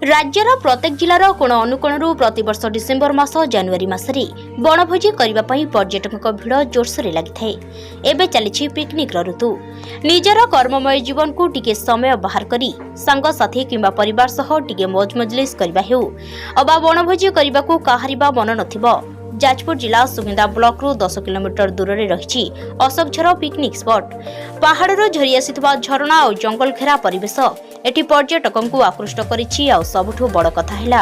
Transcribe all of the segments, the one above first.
राज्यर प्रत्येक जिलार कोण अनुकोणरू प्रतिवर्ष डिसेम्बर मास जनवरी मासरे बनभोजी करने पर्यटकों भिड़ जोरसोर लगी एवं चली पिकनिक ऋतु निजर कर्ममय जीवन को टिके समय बाहर करी सांगसाथी किंबा परिवार सह टिके मौज मजलिस करबा हेउ अबा बनभोजी करने को काहारिबा मन नथिबो। जाजपुर जिला सुगिंदा ब्लॉक रु 10 किलोमीटर दूर में रही अशोकझर पिकनिक स्पॉट पहाड़ झरी आसी झरणा और जंगल घेरा परिवेश एटी पर्यटकों को आकृष्ट करिछि। आ सबुठु बड़ कथा हैला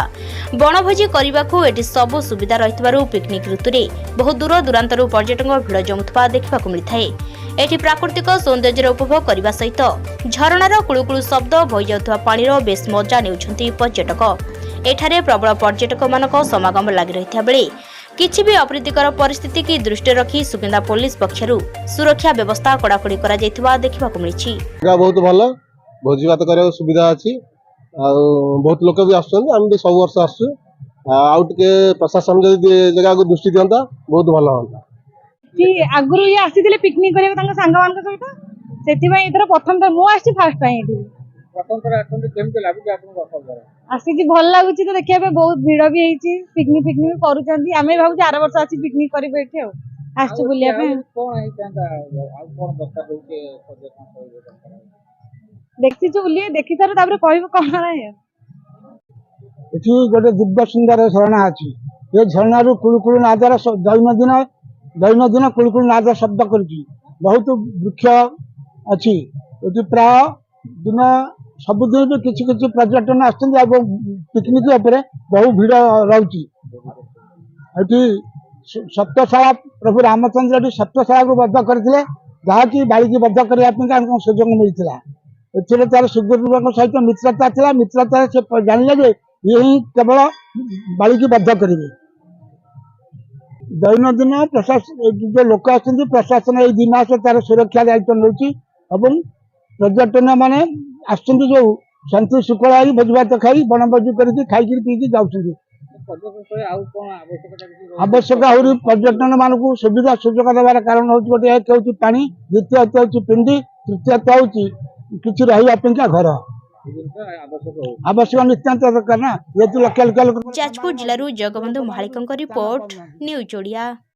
बनभोजी करने को एटी सबु सुविधा रहितबारु पिकनिक ऋतु में बहु दूर दूरांतरु पर्यटकों भिड़ जमुवा देखा मिलता है। एटी प्राकृतिक सौंदर्य उपभोग करने सहित झरणार कुळुकुळु शब्द बहि जाउथबा पानीर बेस मजा नेउछन्ति पर्यटक। एठारे प्रबल पर्यटक मानक समागम लागि रहिथा बेले किछि भी अप्रीतिकर परिस्थिति की दृष्टि रखी सुगिंदा पुलिस पक्षरु सुरक्षा व्यवस्था कड़ाकड़ी करा जायथिबा देखिबाकु मिलिछि। बहुत भलो भोजी भात करे सुविधा अछि आ बहुत लोक भी आछन हम भी सब वर्ष आछू आउ टिके प्रशासन जदी जगह को दृष्टि दियंता बहुत भलो होता कि आगुरु ये आसीथिले पिकनिक करे तांग संग मान सहित सेति भाई इधर प्रथम तो मु आछि फर्स्ट टाइम एठी प्रथम तर आछन केमते लागु आपन वर्ष आसी कि भल लागुछि तो देखिया बहुत भीड़ भी हेछि पिकनिक करूचंती आमे भाबु 4 वर्ष आछि पिकनिक करिबे एठी आछू बुलिया पे कोन है तांता आ कोन दस्ता होके पर्यटन होइबे देखि छु बुलिए देखि तार तापर कहबो कोन नाही एठी गोटे दिव्य सुंदर झरना अछि ये झरना रु कुळकुळ नादर दैनंदिन कुळकुळ नाद शब्द करछि बहुत वृक्ष अछि एठी प्राय दिन सबुदिन भी किछि किछि पर्यटन आछन आ पिकनिक उपरे बहु भीड़ रहउछि। एठी सप्तशाला प्रभु रामचंद्र एठी सप्तशाला को बद्ध करथिले जहा कि बाली की बद्ध करिया पे हमको सुजोग मिलथिला एथिरे तार सुग्रीवक सहित मित्रता थिला मित्रता से जानिले जे यही केवल बाली की बद्ध करिवे दैनंदिन प्रशासन जो लोक आछन प्रशासन ए 2 मास तार सुरक्षा दायित्व नउछि एवं पर्यटन माने आछन जो शांति सुखलाई भोजभात खाई बनभोजी करके खाई पीकी जाउछन आवश्यक आहुरी पर्यटन मानक सुविधा सुजोग देवार कारण हूँ गोटे एक हूँ पानी द्वितीय हूँ पिंडी तृतीय हूँ किसी रहा घर आवश्यक नितांत दरकार ना ये लक्ष लक्ष। जाजपुर जिलूर जगबंधु महालिक रिपोर्ट न्यूज ओडिया।